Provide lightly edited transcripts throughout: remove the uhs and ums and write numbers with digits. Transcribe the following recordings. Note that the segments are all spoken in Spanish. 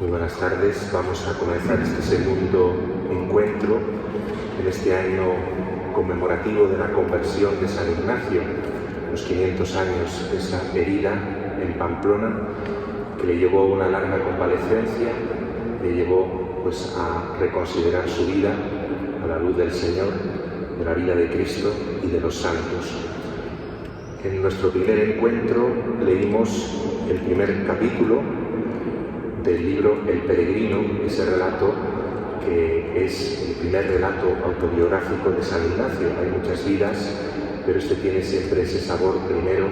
Muy buenas tardes. Vamos a comenzar este segundo encuentro en este año conmemorativo de la conversión de San Ignacio, los 500 años de esa herida en Pamplona que le llevó a una larga convalecencia, le llevó pues a reconsiderar su vida a la luz del Señor, de la vida de Cristo y de los santos. En nuestro primer encuentro leímos el primer capítulo del libro El Peregrino, ese relato que es el primer relato autobiográfico de San Ignacio. Hay muchas vidas, pero este tiene siempre ese sabor primero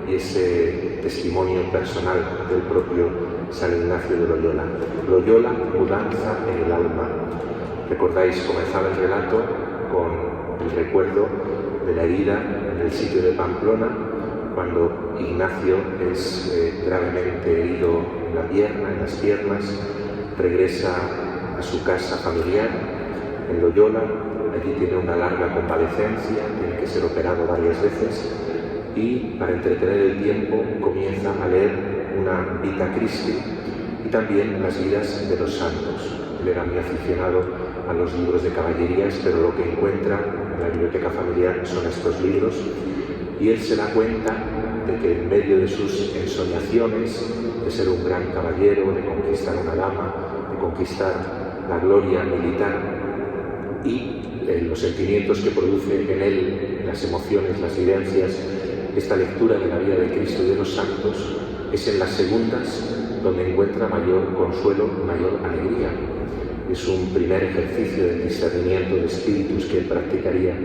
y ese testimonio personal del propio San Ignacio de Loyola. Loyola, mudanza en el alma. Recordáis, comenzaba el relato con el recuerdo de la herida en el sitio de Pamplona, cuando Ignacio es gravemente herido en la pierna, en las piernas, regresa a su casa familiar en Loyola. Allí tiene una larga convalecencia, tiene que ser operado varias veces y para entretener el tiempo comienza a leer una Vita Christi y también las vidas de los santos. Él era muy aficionado a los libros de caballerías, pero lo que encuentra en la biblioteca familiar son estos libros y él se da cuenta de que en medio de sus ensoñaciones de ser un gran caballero, de conquistar una dama, de conquistar la gloria militar y los sentimientos que produce en él, las emociones, las vivencias, esta lectura de la vida de Cristo y de los santos, es en las segundas donde encuentra mayor consuelo, mayor alegría. Es un primer ejercicio del discernimiento de espíritus que él practicaría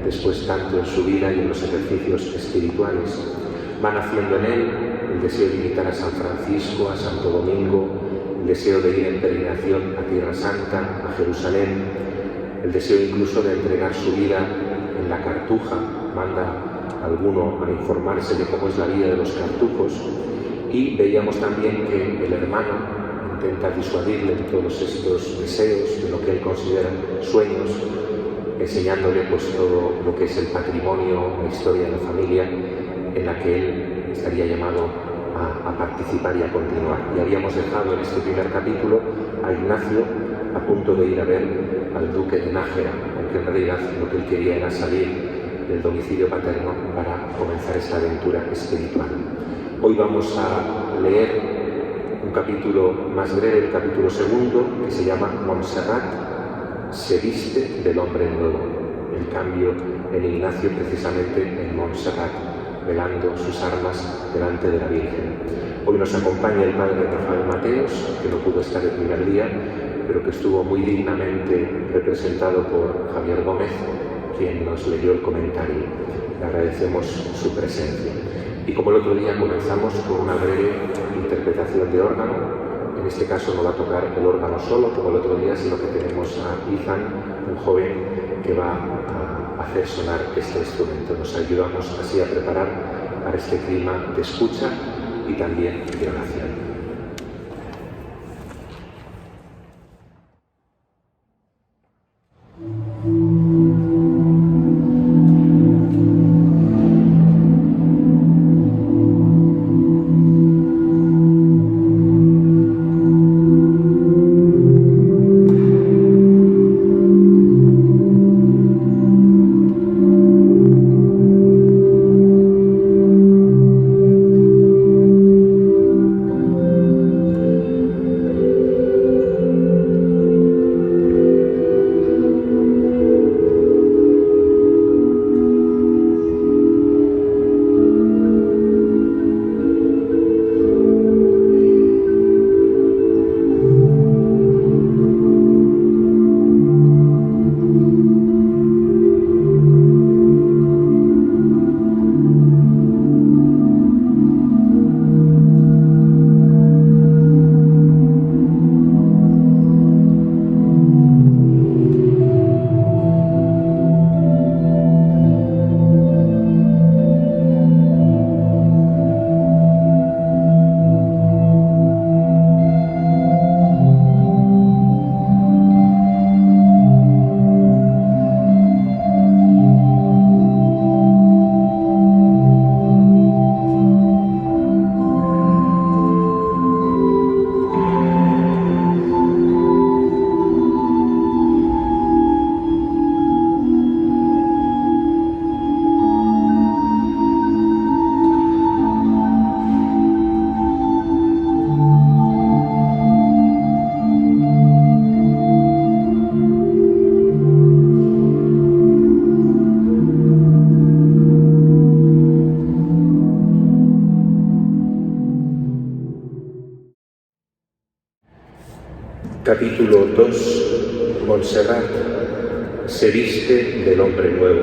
después tanto en su vida y en los ejercicios espirituales. Va naciendo en él el deseo de imitar a San Francisco, a Santo Domingo, el deseo de ir en peregrinación a Tierra Santa, a Jerusalén, el deseo incluso de entregar su vida en la Cartuja. Manda a alguno a informarse de cómo es la vida de los cartujos y veíamos también que el hermano intenta disuadirle de todos estos deseos, de lo que él considera sueños, enseñándole pues todo lo que es el patrimonio, la historia de la familia en la que él estaría llamado a participar y a continuar. Y habíamos dejado en este primer capítulo a Ignacio a punto de ir a ver al duque de Nájera, aunque en realidad lo que él quería era salir del domicilio paterno para comenzar esta aventura espiritual. Hoy vamos a leer un capítulo más breve, el capítulo segundo, que se llama Montserrat se viste del hombre nuevo. El cambio en Ignacio precisamente en Montserrat, velando sus armas delante de la Virgen. Hoy nos acompaña el padre Rafael Mateos, que no pudo estar el primer día, pero que estuvo muy dignamente representado por Javier Gómez, quien nos leyó el comentario. Le agradecemos su presencia. Y como el otro día comenzamos con una breve interpretación de órgano, en este caso no va a tocar el órgano solo como el otro día, sino que tenemos a Ethan, un joven que va a hacer sonar este instrumento. Nos ayudamos así a preparar para este clima de escucha y también de oración. Capítulo 2. Montserrat se viste del hombre nuevo.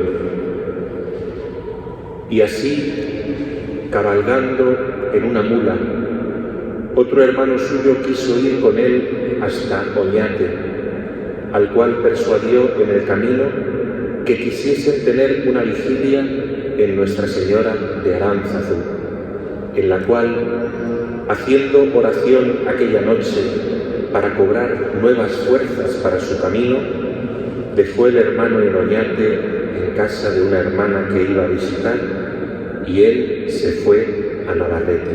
Y así, cabalgando en una mula, otro hermano suyo quiso ir con él hasta Oñate, al cual persuadió en el camino que quisiesen tener una vigilia en Nuestra Señora de Aránzazu, en la cual, haciendo oración aquella noche para cobrar nuevas fuerzas para su camino, dejó el hermano en Oñate en casa de una hermana que iba a visitar, y él se fue a Navarrete.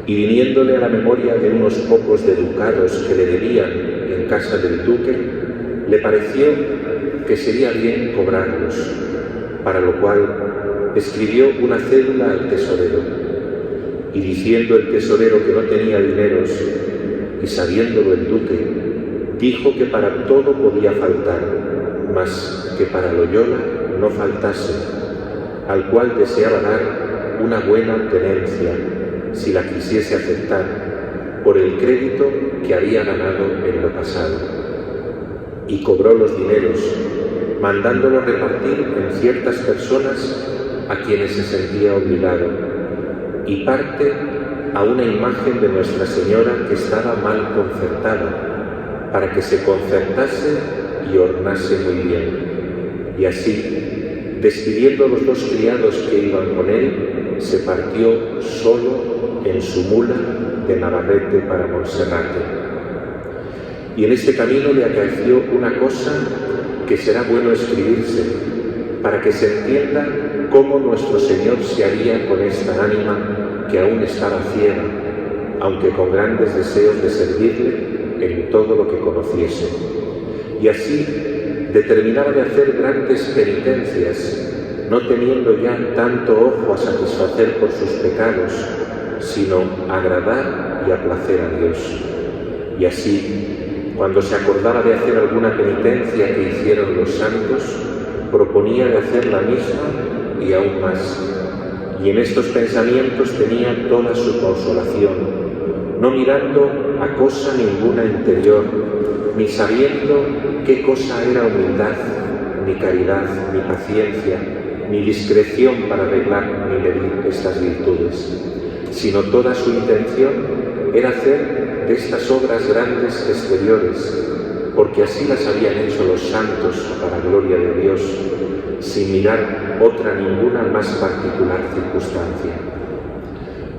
Y viniéndole a la memoria de unos pocos de ducados que le debían en casa del duque, le pareció que sería bien cobrarlos, para lo cual escribió una cédula al tesorero. Y diciendo el tesorero que no tenía dineros, y sabiéndolo el duque, dijo que para todo podía faltar, mas que para Loyola no faltase, al cual deseaba dar una buena tenencia, si la quisiese aceptar, por el crédito que había ganado en lo pasado. Y cobró los dineros, mandándolos repartir en ciertas personas a quienes se sentía obligado, y parte a una imagen de Nuestra Señora que estaba mal concertada, para que se concertase y ornase muy bien. Y así, despidiendo a los dos criados que iban con él, se partió solo en su mula de Navarrete para Monserrate. Y en este camino le acaeció una cosa que será bueno escribirse, para que se entienda cómo nuestro Señor se haría con esta ánima que aún estaba ciega, aunque con grandes deseos de servirle en todo lo que conociese. Y así determinaba de hacer grandes penitencias, no teniendo ya tanto ojo a satisfacer por sus pecados, sino agradar y a placer a Dios. Y así, cuando se acordaba de hacer alguna penitencia que hicieron los santos, proponía de hacer la misma y aún más. Y en estos pensamientos tenía toda su consolación, no mirando a cosa ninguna interior, ni sabiendo qué cosa era humildad, ni caridad, ni paciencia, ni discreción para arreglar ni medir estas virtudes, sino toda su intención era hacer de estas obras grandes exteriores, porque así las habían hecho los santos para gloria de Dios, sin mirar otra ninguna más particular circunstancia.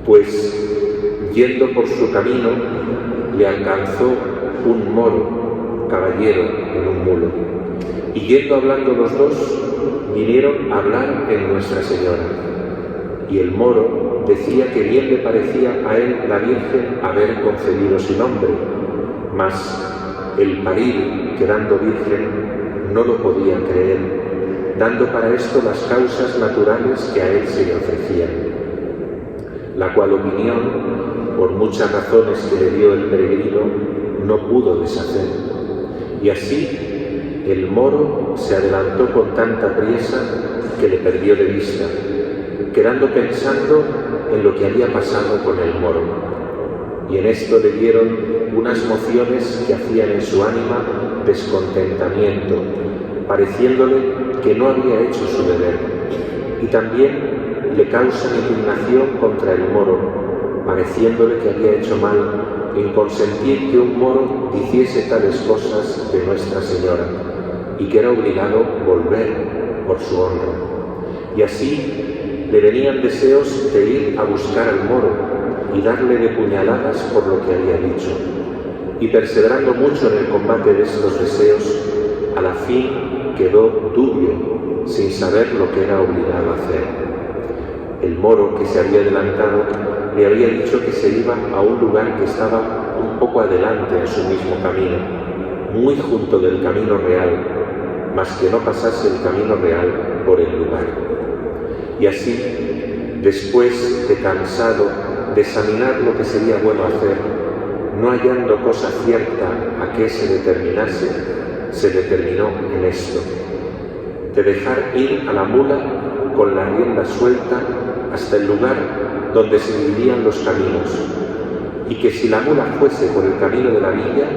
Pues, yendo por su camino, le alcanzó un moro, caballero en un mulo, y yendo hablando los dos, vinieron a hablar en Nuestra Señora. Y el moro decía que bien le parecía a él la Virgen haber concebido su nombre, mas el parir, quedando virgen, no lo podía creer, dando para esto las causas naturales que a él se le ofrecían, la cual opinión, por muchas razones que le dio el peregrino, no pudo deshacer. Y así el moro se adelantó con tanta priesa que le perdió de vista, quedando pensando en lo que había pasado con el moro. Y en esto le dieron unas mociones que hacían en su ánima descontentamiento, pareciéndole que no había hecho su deber. Y también le causan indignación contra el moro, pareciéndole que había hecho mal en consentir que un moro hiciese tales cosas de Nuestra Señora, y que era obligado volver por su honra. Y así le venían deseos de ir a buscar al moro y darle de puñaladas por lo que había dicho. Y perseverando mucho en el combate de estos deseos, a la fin quedó dubio, sin saber lo que era obligado a hacer. El moro que se había adelantado le había dicho que se iba a un lugar que estaba un poco adelante en su mismo camino, muy junto del camino real, mas que no pasase el camino real por el lugar. Y así, después de cansado de examinar lo que sería bueno hacer, no hallando cosa cierta a qué se determinase, se determinó en esto, de dejar ir a la mula con la rienda suelta hasta el lugar donde se dividían los caminos, y que si la mula fuese por el camino de la villa,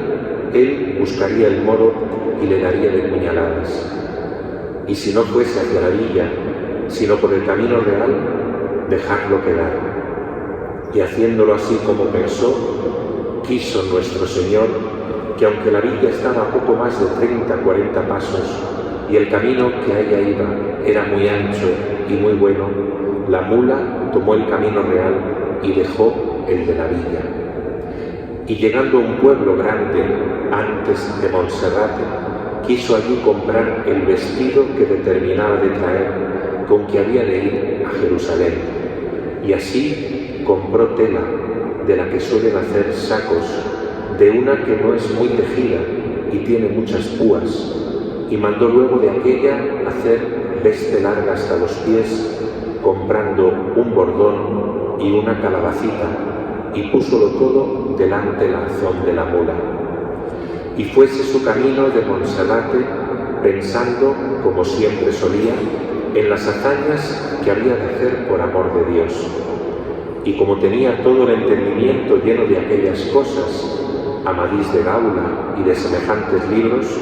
él buscaría el modo y le daría de puñaladas. Y si no fuese hacia la villa, sino por el camino real, dejarlo quedar. Y haciéndolo así como pensó, quiso nuestro Señor que aunque la villa estaba a poco más de 30-40 pasos y el camino que allá iba era muy ancho y muy bueno, la mula tomó el camino real y dejó el de la villa. Y llegando a un pueblo grande antes de Monserrate, quiso allí comprar el vestido que determinaba de traer, con que había de ir a Jerusalén. Y así compró tela, de la que suelen hacer sacos, de una que no es muy tejida y tiene muchas púas, y mandó luego de aquella hacer veste larga hasta los pies, comprando un bordón y una calabacita, y púsolo todo delante del arzón de la mula. Y fuese su camino de Monserrate, pensando, como siempre solía, en las hazañas que había de hacer por amor de Dios. Y como tenía todo el entendimiento lleno de aquellas cosas, Amadís de Gaula y de semejantes libros,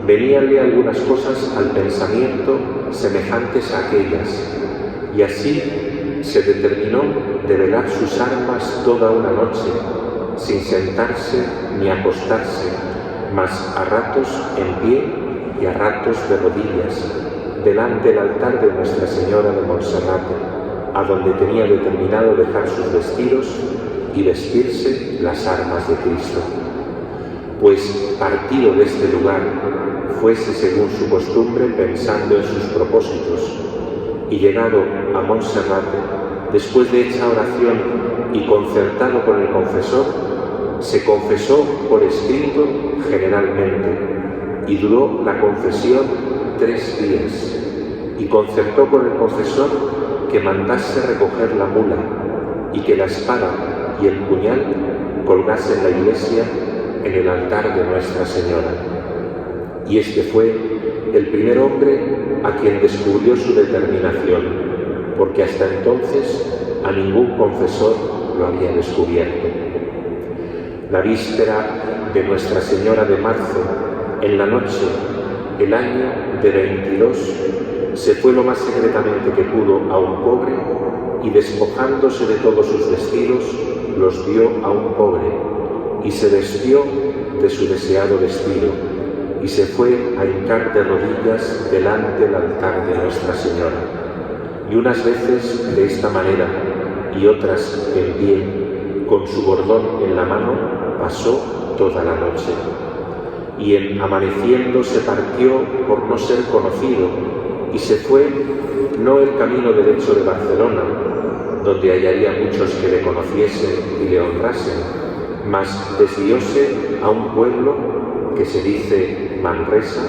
veníanle algunas cosas al pensamiento semejantes a aquellas, y así se determinó de velar sus armas toda una noche, sin sentarse ni acostarse, mas a ratos en pie y a ratos de rodillas, delante del altar de Nuestra Señora de Monserrate, a donde tenía determinado dejar sus vestidos y vestirse las armas de Cristo. Pues partido de este lugar, fuese según su costumbre pensando en sus propósitos, y llegado a Monserrate, después de hecha oración y concertado con el confesor, se confesó por escrito generalmente, y duró la confesión 3 días, y concertó con el confesor que mandase recoger la mula, y que la espada y el puñal colgase en la iglesia en el altar de Nuestra Señora. Y este fue el primer hombre a quien descubrió su determinación, porque hasta entonces a ningún confesor lo había descubierto. La víspera de Nuestra Señora de marzo, en la noche, el año de 22, se fue lo más secretamente que pudo a un pobre y despojándose de todos sus vestidos, los dio a un pobre y se vestió de su deseado vestido y se fue a hincar de rodillas delante del altar de Nuestra Señora. Y unas veces de esta manera y otras en pie, con su bordón en la mano, pasó toda la noche. Y en amaneciendo se partió por no ser conocido y se fue no el camino derecho de Barcelona, donde hallaría muchos que le conociesen y le honrasen, mas desvióse a un pueblo que se dice Manresa,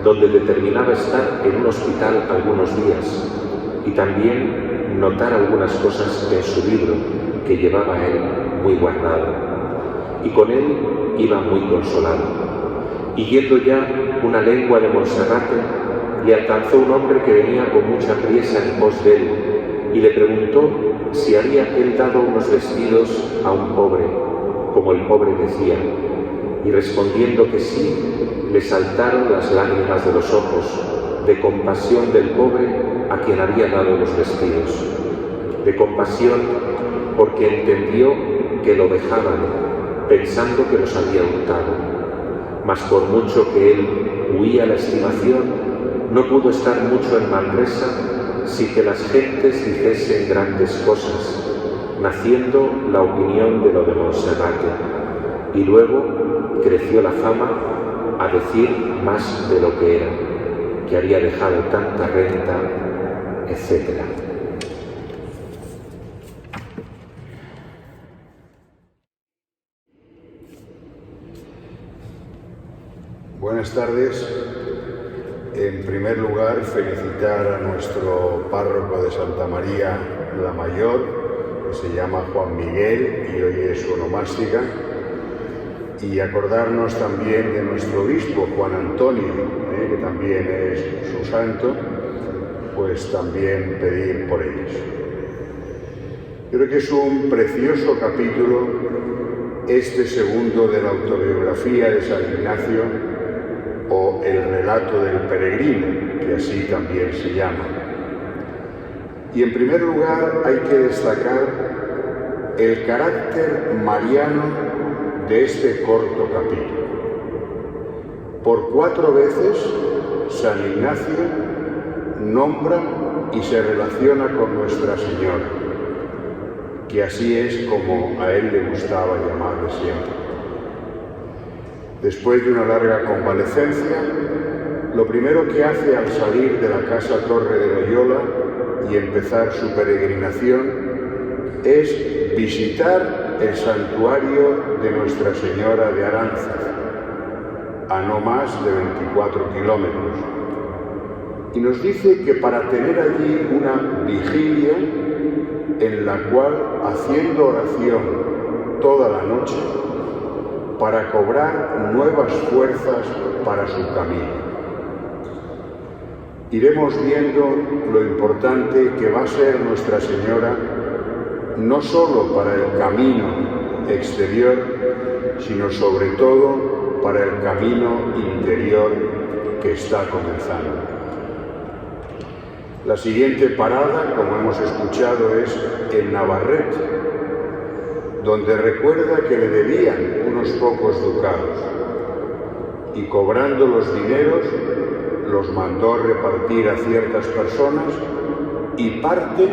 donde determinaba estar en un hospital algunos días y también notar algunas cosas en su libro que llevaba él muy guardado. Y con él iba muy consolado. Y yendo ya una lengua de Monserrate, le alcanzó un hombre que venía con mucha priesa en pos de él, y le preguntó si había él dado unos vestidos a un pobre, como el pobre decía, y respondiendo que sí, le saltaron las lágrimas de los ojos, de compasión del pobre a quien había dado los vestidos, de compasión porque entendió que lo dejaban, pensando que los había hurtado. Mas por mucho que él huía la estimación, no pudo estar mucho en Manresa sin que las gentes dijesen grandes cosas, naciendo la opinión de lo de Monserrate, y luego creció la fama a decir más de lo que era, que había dejado tanta renta, etc. Buenas tardes. En primer lugar, felicitar a nuestro párroco de Santa María la Mayor, que se llama Juan Miguel y hoy es su onomástica, y acordarnos también de nuestro obispo Juan Antonio, que también es su santo, pues también pedir por ellos. Creo que es un precioso capítulo este segundo de la autobiografía de San Ignacio, o el relato del peregrino, que así también se llama. Y en primer lugar hay que destacar el carácter mariano de este corto capítulo. Por 4 veces San Ignacio nombra y se relaciona con Nuestra Señora, que así es como a él le gustaba llamarle siempre. Después de una larga convalecencia, lo primero que hace al salir de la Casa Torre de Loyola y empezar su peregrinación es visitar el santuario de Nuestra Señora de Aránzazu, a no más de 24 kilómetros. Y nos dice que para tener allí una vigilia en la cual, haciendo oración toda la noche, para cobrar nuevas fuerzas para su camino. Iremos viendo lo importante que va a ser Nuestra Señora, no solo para el camino exterior, sino sobre todo para el camino interior que está comenzando. La siguiente parada, como hemos escuchado, es en Navarrete, donde recuerda que le debían unos pocos ducados, y cobrando los dineros los mandó repartir a ciertas personas y parte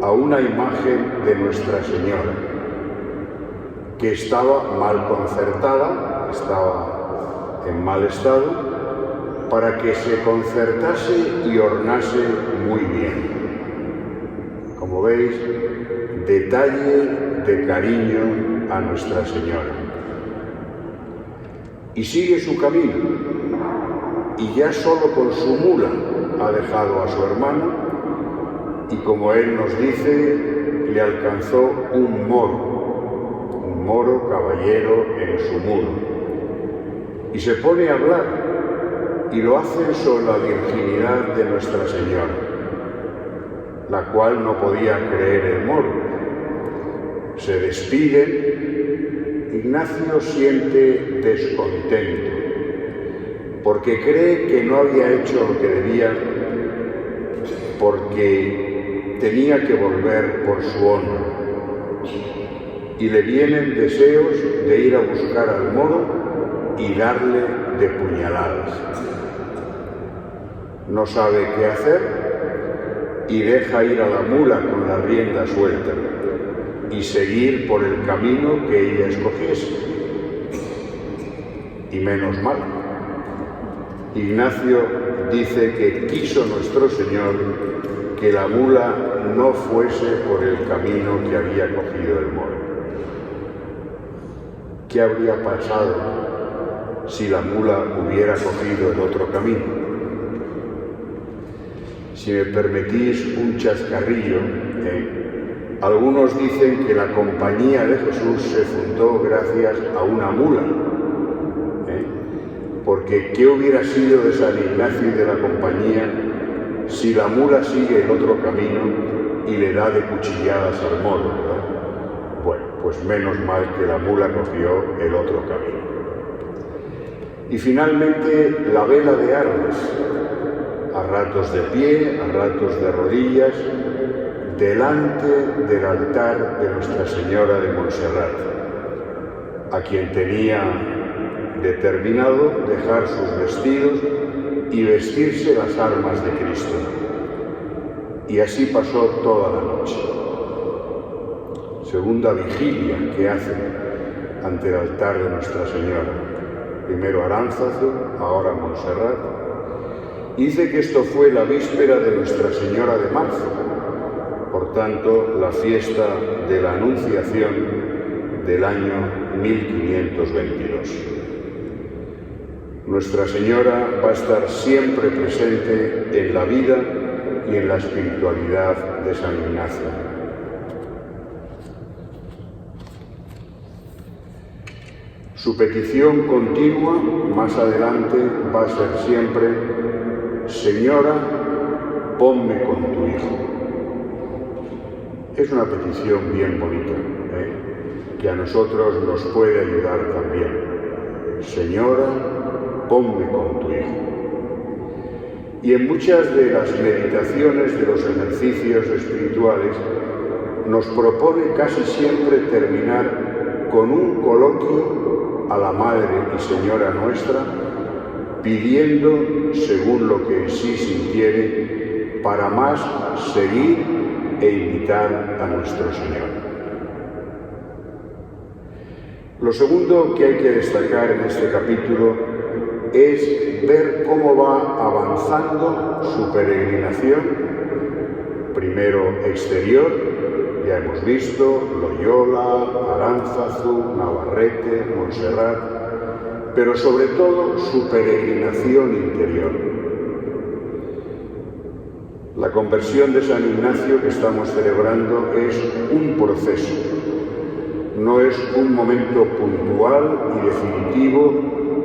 a una imagen de Nuestra Señora, que estaba mal concertada, estaba en mal estado, para que se concertase y ornase muy bien. Como veis, detalle de cariño a Nuestra Señora. Y sigue su camino, y ya solo con su mula ha dejado a su hermano, y como él nos dice, le alcanzó un moro caballero en su mula, y se pone a hablar, y lo hace sobre la virginidad de Nuestra Señora, la cual no podía creer el moro. Se despiden. Ignacio siente descontento, porque cree que no había hecho lo que debía, porque tenía que volver por su honra. Y le vienen deseos de ir a buscar al moro y darle de puñaladas. No sabe qué hacer y deja ir a la mula con la rienda suelta y seguir por el camino que ella escogiese. Y menos mal. Ignacio dice que quiso Nuestro Señor que la mula no fuese por el camino que había cogido el moro. ¿Qué habría pasado si la mula hubiera cogido el otro camino? Si me permitís un chascarrillo, algunos dicen que la Compañía de Jesús se fundó gracias a una mula, porque ¿qué hubiera sido de San Ignacio y de la Compañía si la mula sigue el otro camino y le da de cuchilladas al moro, ¿verdad? Bueno, pues menos mal que la mula cogió el otro camino. Y finalmente la vela de armas, a ratos de pie, a ratos de rodillas, delante del altar de Nuestra Señora de Montserrat, a quien tenía determinado dejar sus vestidos y vestirse las armas de Cristo. Y así pasó toda la noche. Segunda vigilia que hace ante el altar de Nuestra Señora. Primero Aránzazu, ahora Montserrat. Y dice que esto fue la víspera de Nuestra Señora de marzo, por tanto, la fiesta de la Anunciación del año 1522. Nuestra Señora va a estar siempre presente en la vida y en la espiritualidad de San Ignacio. Su petición continua, más adelante, va a ser siempre: Señora, ponme con tu Hijo. Es una petición bien bonita, que a nosotros nos puede ayudar también. Señora, ponme con tu Hijo. Y en muchas de las meditaciones de los ejercicios espirituales nos propone casi siempre terminar con un coloquio a la Madre y Señora nuestra, pidiendo, según lo que en sí sintiere, para más seguir e imitar a nuestro Señor. Lo segundo que hay que destacar en este capítulo es ver cómo va avanzando su peregrinación, primero exterior, ya hemos visto Loyola, Aránzazu, Navarrete, Montserrat, pero sobre todo su peregrinación interior. La conversión de San Ignacio que estamos celebrando es un proceso, no es un momento puntual y definitivo,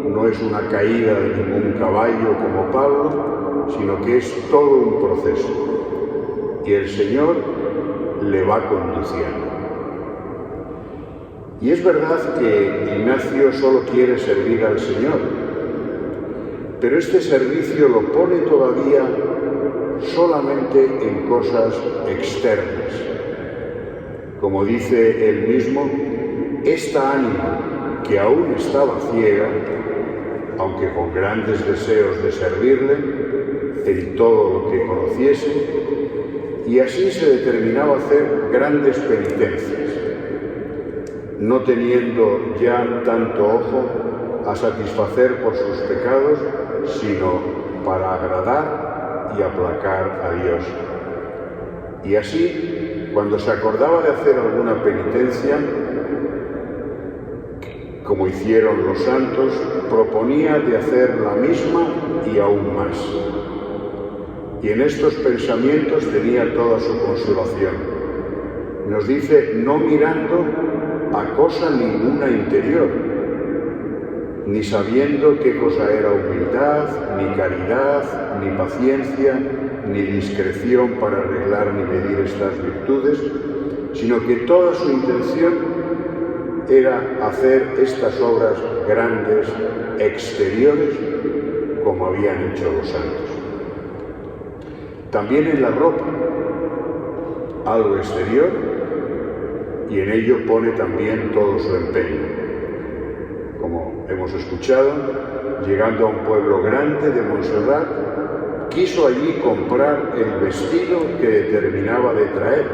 no es una caída de ningún caballo como Pablo, sino que es todo un proceso. Y el Señor le va conduciendo. Y es verdad que Ignacio solo quiere servir al Señor, pero este servicio lo pone todavía solamente en cosas externas. Como dice él mismo, esta ánima que aún estaba ciega, aunque con grandes deseos de servirle en todo lo que conociese, y así se determinaba a hacer grandes penitencias, no teniendo ya tanto ojo a satisfacer por sus pecados, sino para agradar y aplacar a Dios. Y así, cuando se acordaba de hacer alguna penitencia, como hicieron los santos, proponía de hacer la misma y aún más. Y en estos pensamientos tenía toda su consolación. Nos dice, no mirando a cosa ninguna interior, ni sabiendo qué cosa era humildad, ni caridad, ni paciencia, ni discreción para arreglar ni medir estas virtudes, sino que toda su intención era hacer estas obras grandes, exteriores, como habían hecho los santos. También en la ropa, algo exterior, y en ello pone también todo su empeño. Como hemos escuchado, llegando a un pueblo grande de Montserrat, quiso allí comprar el vestido que determinaba de traer,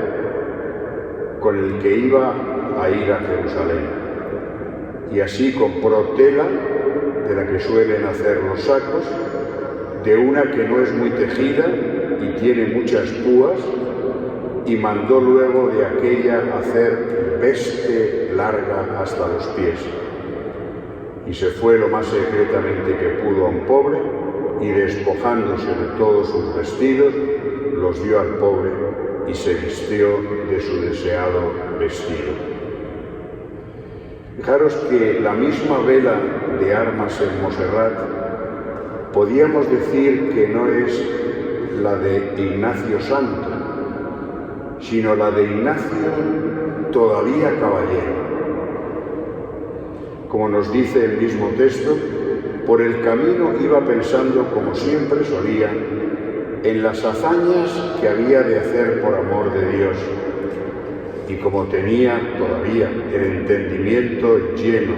con el que iba a ir a Jerusalén. Y así compró tela, de la que suelen hacer los sacos, de una que no es muy tejida y tiene muchas púas, y mandó luego de aquella hacer veste larga hasta los pies. Y se fue lo más secretamente que pudo a un pobre, y despojándose de todos sus vestidos, los dio al pobre y se vistió de su deseado vestido. Fijaros que la misma vela de armas en Montserrat podíamos decir que no es la de Ignacio Santo, sino la de Ignacio todavía caballero. Como nos dice el mismo texto, por el camino iba pensando, como siempre solía, en las hazañas que había de hacer por amor de Dios. Y como tenía todavía el entendimiento lleno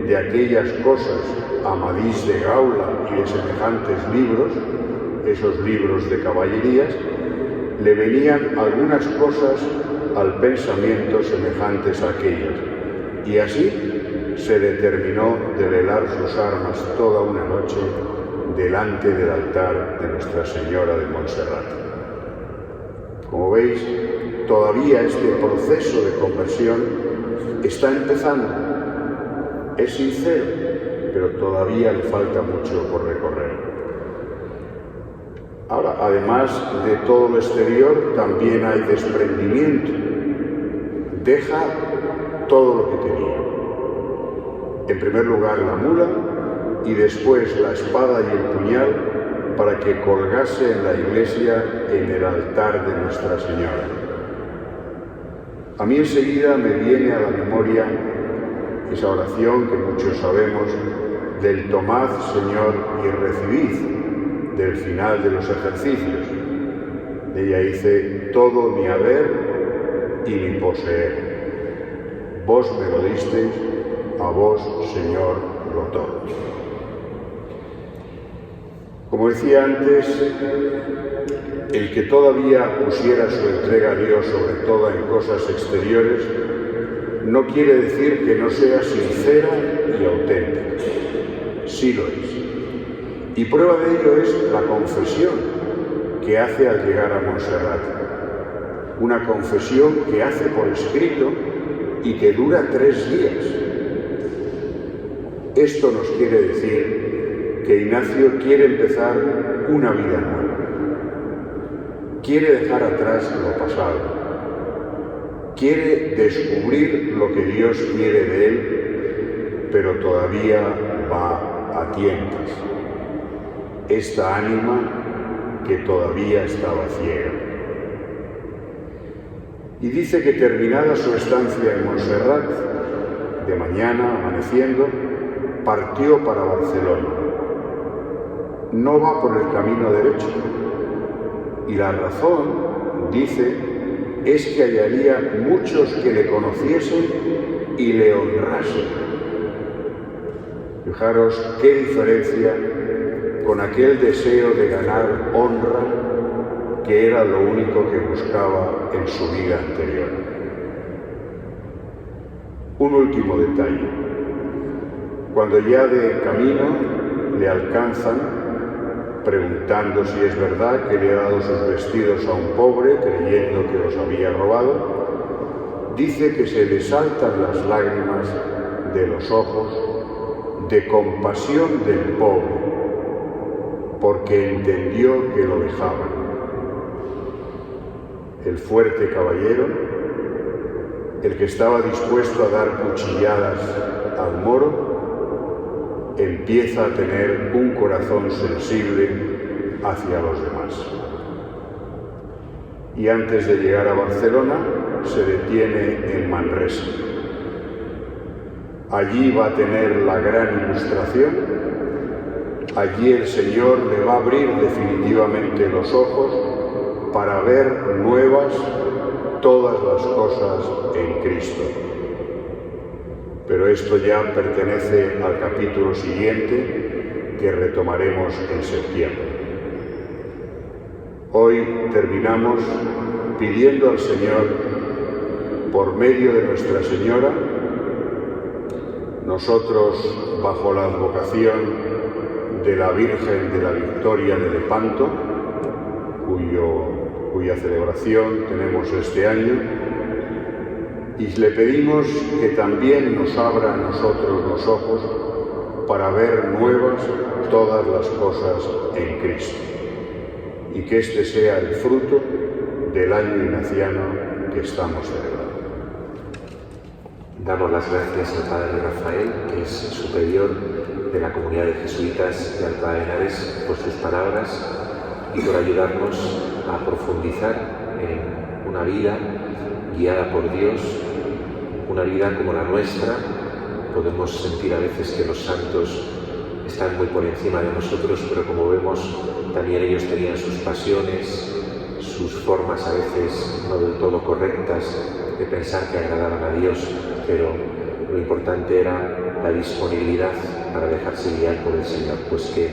de aquellas cosas Amadís de Gaula y de semejantes libros, esos libros de caballerías, le venían algunas cosas al pensamiento semejantes a aquellas, y así se determinó de velar sus armas toda una noche delante del altar de Nuestra Señora de Montserrat. Como veis, todavía este proceso de conversión está empezando. Es sincero, pero todavía le falta mucho por recorrer. Ahora, además de todo lo exterior, también hay desprendimiento. Deja todo lo que tenía. En primer lugar, la mula, y después la espada y el puñal, para que colgase en la iglesia en el altar de Nuestra Señora. A mí enseguida me viene a la memoria esa oración que muchos sabemos del tomad, Señor, y recibid, del final de los ejercicios. Ella dice, todo mi haber y mi poseer. Vos me lo disteis, a vos, Señor, lo todo. Como decía antes, el que todavía pusiera su entrega a Dios sobre todo en cosas exteriores, no quiere decir que no sea sincera y auténtica. Sí lo es. Y prueba de ello es la confesión que hace al llegar a Montserrat. Una confesión que hace por escrito y que dura 3 días. Esto nos quiere decir que Ignacio quiere empezar una vida nueva. Quiere dejar atrás lo pasado. Quiere descubrir lo que Dios quiere de él, pero todavía va a tientas. Esta ánima que todavía estaba ciega. Y dice que terminada su estancia en Montserrat, de mañana, amaneciendo, partió para Barcelona. No va por el camino derecho. Y la razón, dice, es que hallaría muchos que le conociesen y le honrasen. Fijaros qué diferencia con aquel deseo de ganar honra que era lo único que buscaba en su vida anterior. Un último detalle. Cuando ya de camino le alcanzan, preguntando si es verdad que le ha dado sus vestidos a un pobre, creyendo que los había robado, dice que se le saltan las lágrimas de los ojos de compasión del pobre, porque entendió que lo dejaban. El fuerte caballero, el que estaba dispuesto a dar cuchilladas al moro, empieza a tener un corazón sensible hacia los demás. Y antes de llegar a Barcelona, se detiene en Manresa. Allí va a tener la gran ilustración. Allí el Señor le va a abrir definitivamente los ojos para ver nuevas todas las cosas en Cristo. Pero esto ya pertenece al capítulo siguiente que retomaremos en septiembre. Hoy terminamos pidiendo al Señor, por medio de Nuestra Señora, nosotros bajo la advocación de la Virgen de la Victoria de Lepanto, cuya celebración tenemos este año, y le pedimos que también nos abra a nosotros los ojos para ver nuevas todas las cosas en Cristo, y que este sea el fruto del año ignaciano que estamos celebrando. Damos las gracias al Padre Rafael, que es superior de la comunidad de jesuitas de Alcalá de Henares, por sus palabras y por ayudarnos a profundizar en una vida guiada por Dios, una vida como la nuestra. Podemos sentir a veces que los santos están muy por encima de nosotros, pero como vemos, también ellos tenían sus pasiones, sus formas a veces no del todo correctas de pensar que agradaban a Dios, pero lo importante era la disponibilidad para dejarse guiar por el Señor. Pues que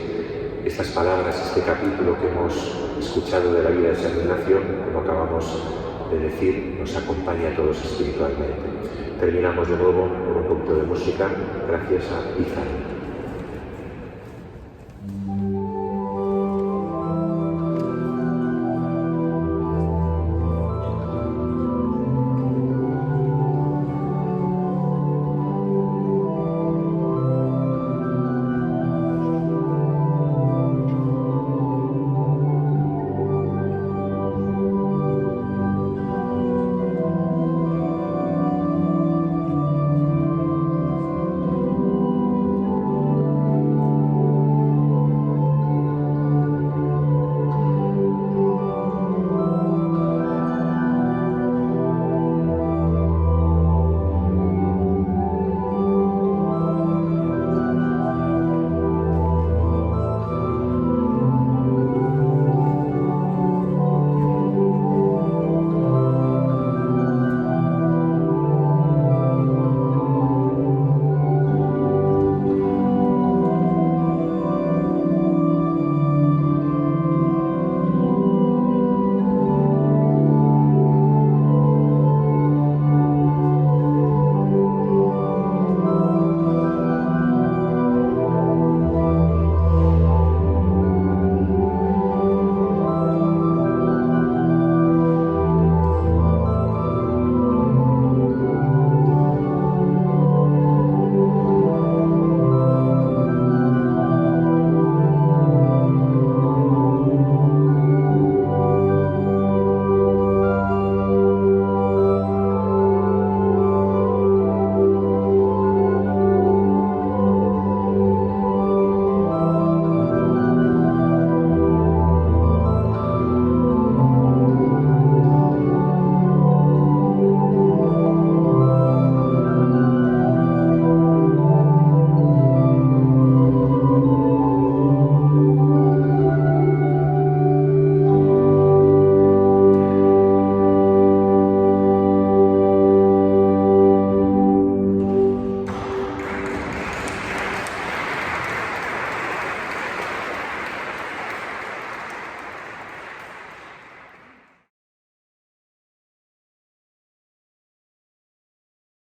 estas palabras, este capítulo que hemos escuchado de la vida de San Ignacio, como acabamos de decir, nos acompaña a todos espiritualmente. Terminamos de nuevo con un punto de música, gracias a Izan.